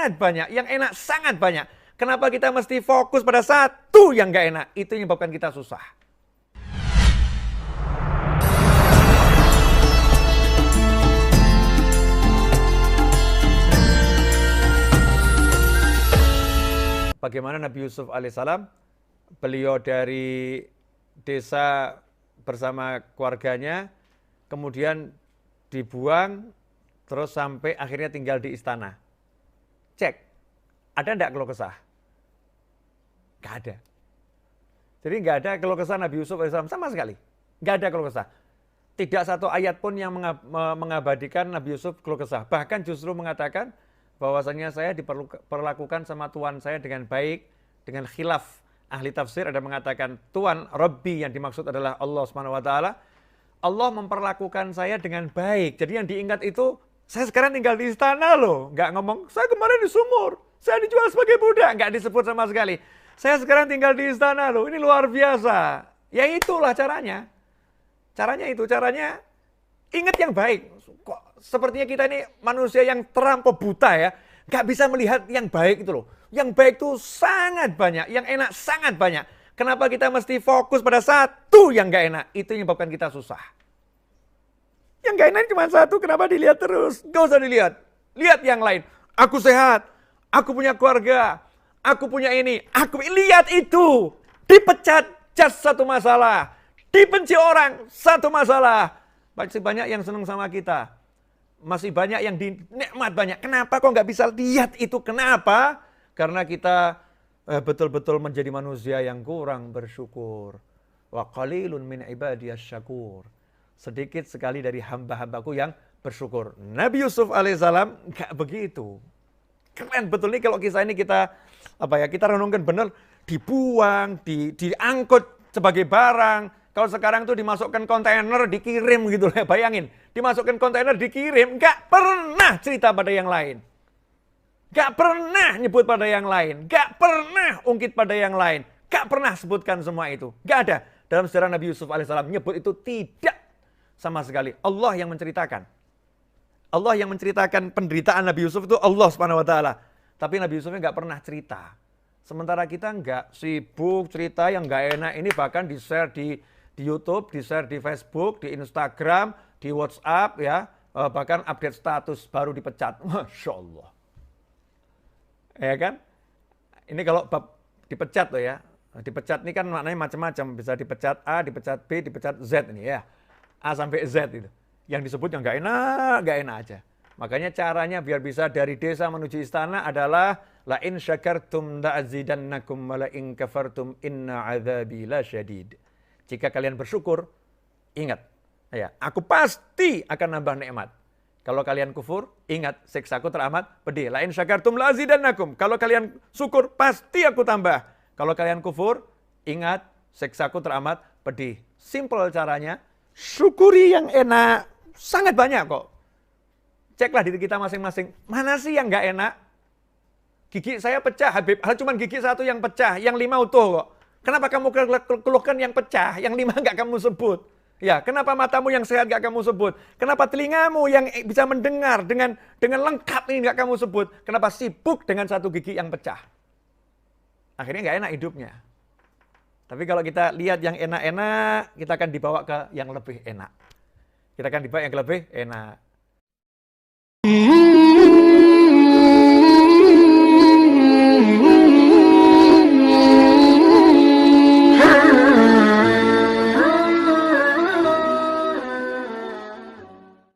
sangat banyak, yang enak sangat banyak. Kenapa kita mesti fokus pada satu yang nggak enak? Itu yang menyebabkan kita susah. Bagaimana Nabi Yusuf alaihissalam, beliau dari desa bersama keluarganya, kemudian dibuang, terus sampai akhirnya tinggal di istana. Cek, ada enggak keluh kesah? Enggak ada. Jadi enggak ada keluh kesah Nabi Yusuf alaihissalam sama sekali. Enggak ada keluh kesah. Tidak satu ayat pun yang mengabadikan Nabi Yusuf keluh kesah. Bahkan justru mengatakan bahwasanya saya diperlakukan sama Tuhan saya dengan baik, dengan khilaf. Ahli tafsir ada mengatakan Tuhan Rabbi yang dimaksud adalah Allah Subhanahu wa taala. Allah memperlakukan saya dengan baik. Jadi yang diingat itu saya sekarang tinggal di istana loh. Enggak ngomong saya kemarin di sumur, saya dijual sebagai budak, enggak disebut sama sekali. Saya sekarang tinggal di istana loh, ini luar biasa. Ya itulah caranya. Caranya ingat yang baik. Kok sepertinya kita ini manusia yang terampau buta ya. Nggak bisa melihat yang baik itu loh. Yang baik itu sangat banyak, yang enak sangat banyak. Kenapa kita mesti fokus pada satu yang nggak enak? Itu yang menyebabkan kita susah. Yang nggak enak cuma satu, kenapa dilihat terus? Nggak usah dilihat. Lihat yang lain. Aku sehat, aku punya keluarga, aku punya ini, lihat itu. Dipecat, just satu masalah. Dibenci orang, satu masalah. Masih banyak yang senang sama kita. Masih banyak yang dinikmat banyak. Kenapa kok nggak bisa lihat itu? Kenapa? Karena kita betul-betul menjadi manusia yang kurang bersyukur. Wa qalilun min ibadiyas syakur. Sedikit sekali dari hamba-hambaku yang bersyukur. Nabi Yusuf alaihissalam nggak begitu. Keren betul nih kalau kisah ini kita renungkan benar, dibuang, diangkut sebagai barang. Kalau sekarang tuh dimasukkan kontainer, dikirim gitu ya, bayangin. Dimasukkan kontainer, dikirim, nggak pernah cerita pada yang lain. Nggak pernah nyebut pada yang lain. Nggak pernah ungkit pada yang lain. Nggak pernah sebutkan semua itu. Nggak ada. Dalam sejarah Nabi Yusuf alaihissalam nyebut itu tidak sama sekali. Allah yang menceritakan. Allah yang menceritakan penderitaan Nabi Yusuf itu Allah Subhanahu wa taala. Tapi Nabi Yusufnya nggak pernah cerita. Sementara kita nggak sibuk cerita yang nggak enak ini, bahkan di-share di YouTube, di-share di Facebook, di Instagram, di WhatsApp ya, bahkan update status baru dipecat. Masya Allah. Ya kan? Ini kalau bab dipecat loh ya. Dipecat ini kan maknanya macam-macam, bisa dipecat A, dipecat B, dipecat Z ini ya. A sampai Z itu. Yang disebut yang nggak enak aja. Makanya caranya biar bisa dari desa menuju istana adalah la in syakartum la'azidannakum wa la in kafartum inna 'adzabi lasyadid. Jika kalian bersyukur, ingat, ya, aku pasti akan nambah nikmat. Kalau kalian kufur, ingat, siksaku teramat pedih. La in syakartum la'azidannakum. Kalau kalian syukur, pasti aku tambah. Kalau kalian kufur, ingat, siksaku teramat pedih. Simple caranya, syukuri yang enak. Sangat banyak kok. Ceklah diri kita masing-masing. Mana sih yang nggak enak? Gigi saya pecah, Habib. Cuma gigi satu yang pecah, yang 5 utuh kok. Kenapa kamu keluhkan yang pecah, yang 5 nggak kamu sebut? Ya, kenapa matamu yang sehat nggak kamu sebut? Kenapa telingamu yang bisa mendengar dengan lengkap ini nggak kamu sebut? Kenapa sibuk dengan satu gigi yang pecah? Akhirnya nggak enak hidupnya. Tapi kalau kita lihat yang enak-enak, kita akan dibawa ke yang lebih enak. Kita akan dibawa yang lebih enak.